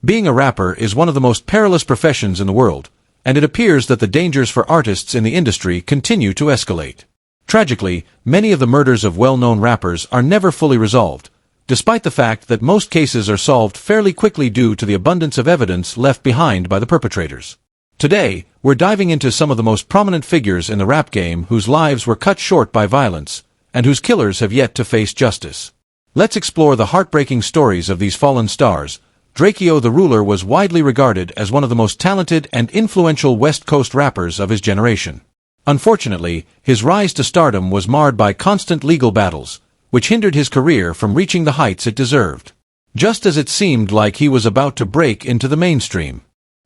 Being a rapper is one of the most perilous professions in the world, and it appears that the dangers for artists in the industry continue to escalate. Tragically, many of the murders of well-known rappers are never fully resolved, despite the fact that most cases are solved fairly quickly due to the abundance of evidence left behind by the perpetrators. Today, we're diving into some of the most prominent figures in the rap game whose lives were cut short by violence, and whose killers have yet to face justice. Let's explore the heartbreaking stories of these fallen stars. Drakeo the Ruler was widely regarded as one of the most talented and influential West Coast rappers of his generation. Unfortunately, his rise to stardom was marred by constant legal battles, which hindered his career from reaching the heights it deserved. Just as it seemed like he was about to break into the mainstream,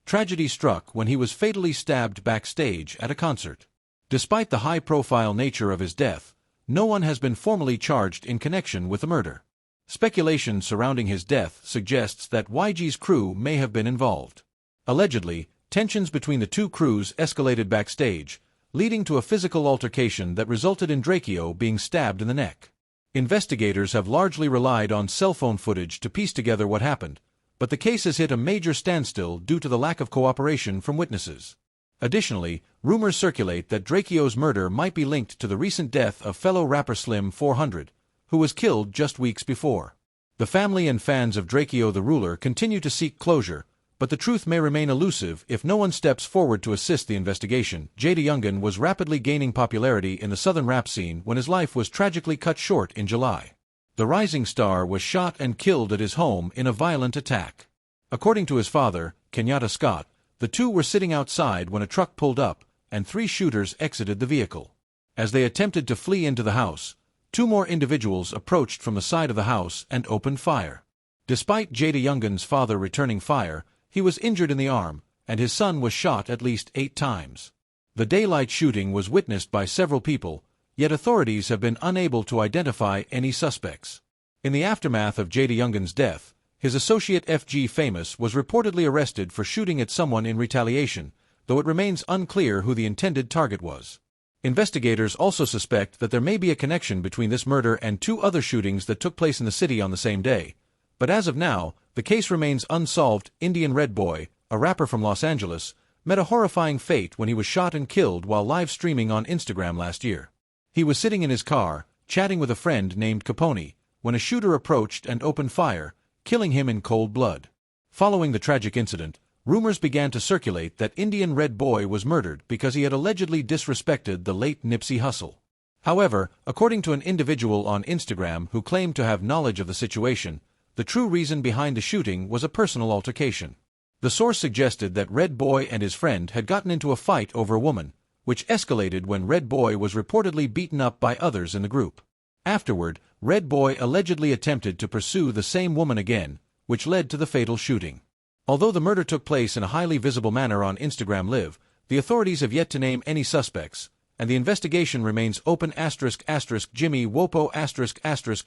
tragedy struck when he was fatally stabbed backstage at a concert. Despite the high-profile nature of his death, no one has been formally charged in connection with the murder. Speculation surrounding his death suggests that YG's crew may have been involved. Allegedly, tensions between the two crews escalated backstage, leading to a physical altercation that resulted in Drakeo being stabbed in the neck. Investigators have largely relied on cell phone footage to piece together what happened, but the case has hit a major standstill due to the lack of cooperation from witnesses. Additionally, rumors circulate that Drakeo's murder might be linked to the recent death of fellow rapper Slim 400, who was killed just weeks before. The family and fans of Drakeo the Ruler continue to seek closure, but the truth may remain elusive if no one steps forward to assist the investigation. Jada was rapidly gaining popularity in the southern rap scene when his life was tragically cut short in July. The rising star was shot and killed at his home in a violent attack. According to his father, Kenyatta Scott, the two were sitting outside when a truck pulled up, and three shooters exited the vehicle. As they attempted to flee into the house, two more individuals approached from the side of the house and opened fire. Despite Jada father returning fire, he was injured in the arm, and his son was shot at least 8 times. The daylight shooting was witnessed by several people, yet authorities have been unable to identify any suspects. In the aftermath of Jada death, his associate FG Famous was reportedly arrested for shooting at someone in retaliation, though it remains unclear who the intended target was. Investigators also suspect that there may be a connection between this murder and 2 other shootings that took place in the city on the same day. But as of now, the case remains unsolved. Indian Red Boy, a rapper from Los Angeles, met a horrifying fate when he was shot and killed while live streaming on Instagram last year. He was sitting in his car, chatting with a friend named Capone, when a shooter approached and opened fire, killing him in cold blood. Following the tragic incident, rumors began to circulate that Indian Red Boy was murdered because he had allegedly disrespected the late Nipsey Hussle. However, according to an individual on Instagram who claimed to have knowledge of the situation, the true reason behind the shooting was a personal altercation. The source suggested that Red Boy and his friend had gotten into a fight over a woman, which escalated when Red Boy was reportedly beaten up by others in the group. Afterward, Red Boy allegedly attempted to pursue the same woman again, which led to the fatal shooting. Although the murder took place in a highly visible manner on Instagram Live, the authorities have yet to name any suspects, and the investigation remains open. Jimmy Wopo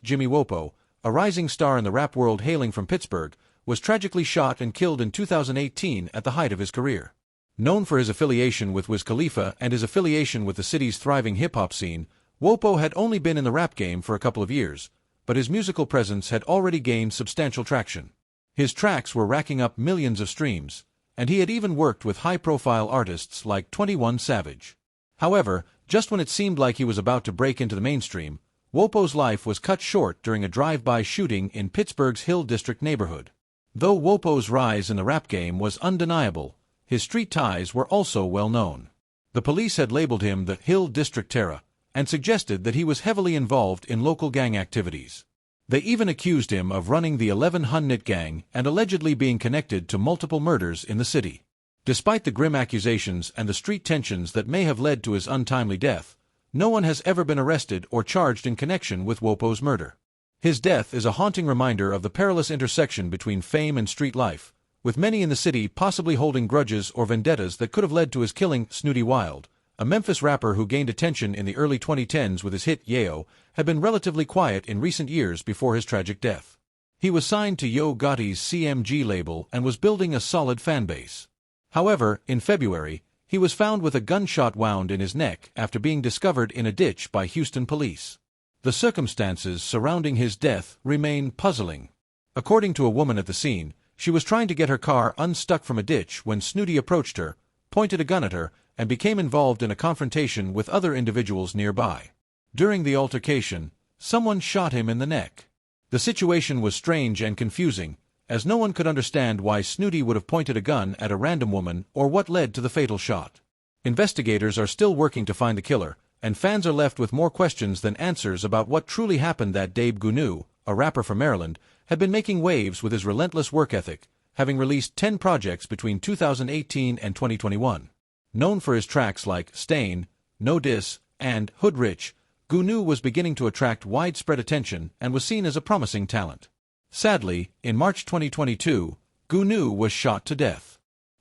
Jimmy Wopo, a rising star in the rap world hailing from Pittsburgh, was tragically shot and killed in 2018 at the height of his career. Known for his affiliation with Wiz Khalifa and his affiliation with the city's thriving hip-hop scene, Wopo had only been in the rap game for a couple of years, but his musical presence had already gained substantial traction. His tracks were racking up millions of streams, and he had even worked with high-profile artists like 21 Savage. However, just when it seemed like he was about to break into the mainstream, Wopo's life was cut short during a drive-by shooting in Pittsburgh's Hill District neighborhood. Though Wopo's rise in the rap game was undeniable, his street ties were also well known. The police had labeled him the Hill District Terror, and suggested that he was heavily involved in local gang activities. They even accused him of running the 11 Hunnit gang and allegedly being connected to multiple murders in the city. Despite the grim accusations and the street tensions that may have led to his untimely death, no one has ever been arrested or charged in connection with Wopo's murder. His death is a haunting reminder of the perilous intersection between fame and street life, with many in the city possibly holding grudges or vendettas that could have led to his killing. Snooty Wild, a Memphis rapper who gained attention in the early 2010s with his hit Yayo, had been relatively quiet in recent years before his tragic death. He was signed to Yo Gotti's CMG label and was building a solid fanbase. However, in February, he was found with a gunshot wound in his neck after being discovered in a ditch by Houston police. The circumstances surrounding his death remain puzzling. According to a woman at the scene, She was trying to get her car unstuck from a ditch when Snooty approached her, pointed a gun at her, and became involved in a confrontation with other individuals nearby. During the altercation, someone shot him in the neck. The situation was strange and confusing, as no one could understand why Snooty would have pointed a gun at a random woman or what led to the fatal shot. Investigators are still working to find the killer, and fans are left with more questions than answers about what truly happened that day. Gnu, a rapper from Maryland, had been making waves with his relentless work ethic, having released 10 projects between 2018 and 2021. Known for his tracks like Stain, No Diss, and Hood Rich, Gnu was beginning to attract widespread attention and was seen as a promising talent. Sadly, in March 2022, Gnu was shot to death.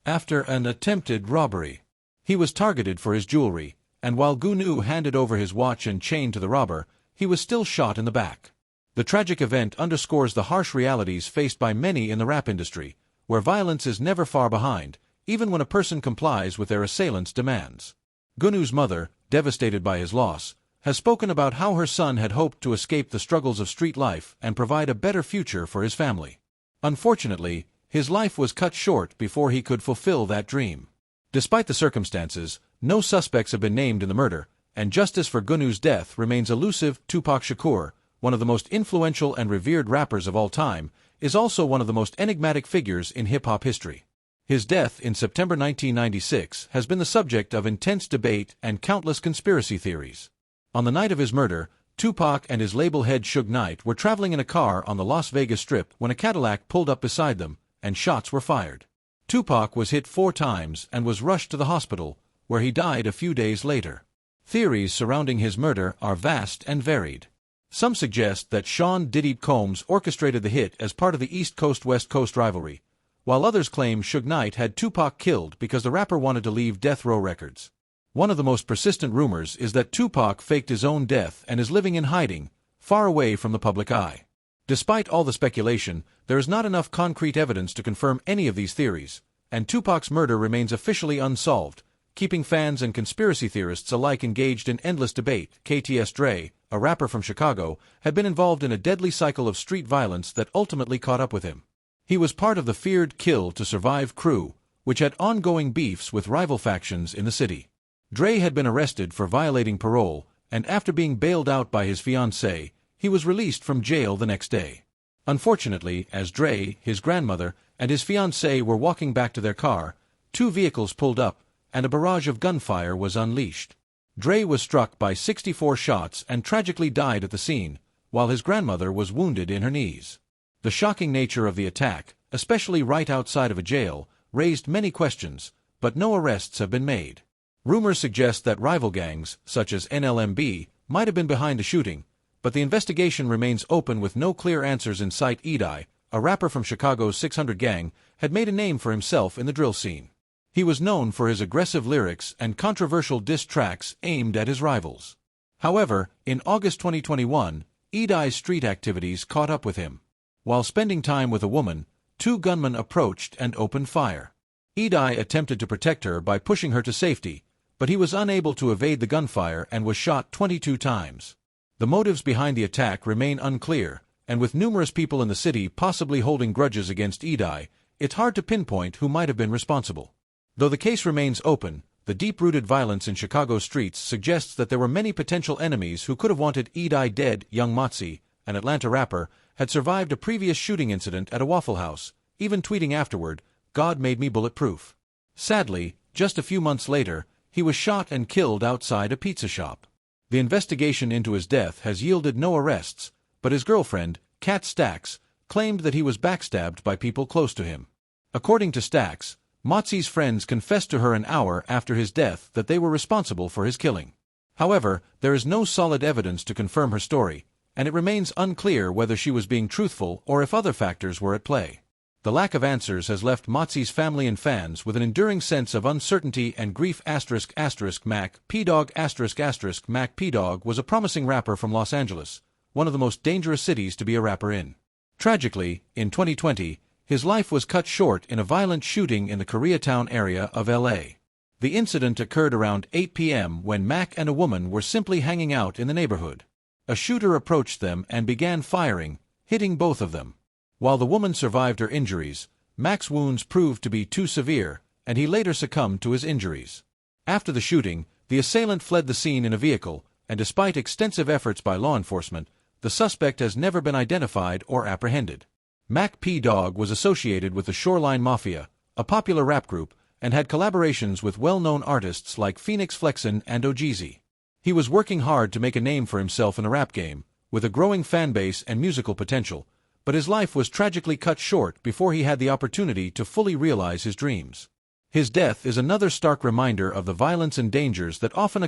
After an attempted robbery, he was targeted for his jewelry, and while Gnu handed over his watch and chain to the robber, he was still shot in the back. The tragic event underscores the harsh realities faced by many in the rap industry, where violence is never far behind, even when a person complies with their assailant's demands. Gnu's mother, devastated by his loss, has spoken about how her son had hoped to escape the struggles of street life and provide a better future for his family. Unfortunately, his life was cut short before he could fulfill that dream. Despite the circumstances, no suspects have been named in the murder, and justice for Gnu's death remains elusive. Tupac Shakur, one of the most influential and revered rappers of all time, is also one of the most enigmatic figures in hip-hop history. His death in September 1996 has been the subject of intense debate and countless conspiracy theories. On the night of his murder, Tupac and his label head Suge Knight were traveling in a car on the Las Vegas Strip when a Cadillac pulled up beside them, and shots were fired. Tupac was hit 4 times and was rushed to the hospital, where he died a few days later. Theories surrounding his murder are vast and varied. Some suggest that Sean Diddy Combs orchestrated the hit as part of the East Coast-West Coast rivalry, while others claim Suge Knight had Tupac killed because the rapper wanted to leave Death Row Records. One of the most persistent rumors is that Tupac faked his own death and is living in hiding, far away from the public eye. Despite all the speculation, there is not enough concrete evidence to confirm any of these theories, and Tupac's murder remains officially unsolved, keeping fans and conspiracy theorists alike engaged in endless debate. KTS Dre, a rapper from Chicago, had been involved in a deadly cycle of street violence that ultimately caught up with him. He was part of the feared Kill to Survive crew, which had ongoing beefs with rival factions in the city. Dre had been arrested for violating parole, and after being bailed out by his fiancée, he was released from jail the next day. Unfortunately, as Dre, his grandmother, and his fiancée were walking back to their car, 2 vehicles pulled up, and a barrage of gunfire was unleashed. Dre was struck by 64 shots and tragically died at the scene, while his grandmother was wounded in her knees. The shocking nature of the attack, especially right outside of a jail, raised many questions, but no arrests have been made. Rumors suggest that rival gangs, such as NLMB, might have been behind the shooting, but the investigation remains open with no clear answers in sight. Edie, a rapper from Chicago's 600 Gang, had made a name for himself in the drill scene. He was known for his aggressive lyrics and controversial diss tracks aimed at his rivals. However, in August 2021, Edie's street activities caught up with him. While spending time with a woman, 2 gunmen approached and opened fire. Edie attempted to protect her by pushing her to safety, but he was unable to evade the gunfire and was shot 22 times. The motives behind the attack remain unclear, and with numerous people in the city possibly holding grudges against Edie, it's hard to pinpoint who might have been responsible. Though the case remains open, the deep-rooted violence in Chicago's streets suggests that there were many potential enemies who could have wanted Edie dead. Young Motzi, an Atlanta rapper, had survived a previous shooting incident at a Waffle House, even tweeting afterward, "God made me bulletproof." Sadly, just a few months later, he was shot and killed outside a pizza shop. The investigation into his death has yielded no arrests, but his girlfriend, Kat Stacks, claimed that he was backstabbed by people close to him. According to Stacks, Motzi's friends confessed to her an hour after his death that they were responsible for his killing. However, there is no solid evidence to confirm her story, and it remains unclear whether she was being truthful or if other factors were at play. The lack of answers has left Motzi's family and fans with an enduring sense of uncertainty and grief. Mac P-Dog Mac P-Dog was a promising rapper from Los Angeles, one of the most dangerous cities to be a rapper in. Tragically, in 2020, his life was cut short in a violent shooting in the Koreatown area of LA. The incident occurred around 8 p.m. when Mac and a woman were simply hanging out in the neighborhood. A shooter approached them and began firing, hitting both of them. While the woman survived her injuries, Mac's wounds proved to be too severe, and he later succumbed to his injuries. After the shooting, the assailant fled the scene in a vehicle, and despite extensive efforts by law enforcement, the suspect has never been identified or apprehended. Mac P. Dog was associated with the Shoreline Mafia, a popular rap group, and had collaborations with well-known artists like Phoenix Flexen and Ojeezy. He was working hard to make a name for himself in the rap game, with a growing fan base and musical potential, but his life was tragically cut short before he had the opportunity to fully realize his dreams. His death is another stark reminder of the violence and dangers that often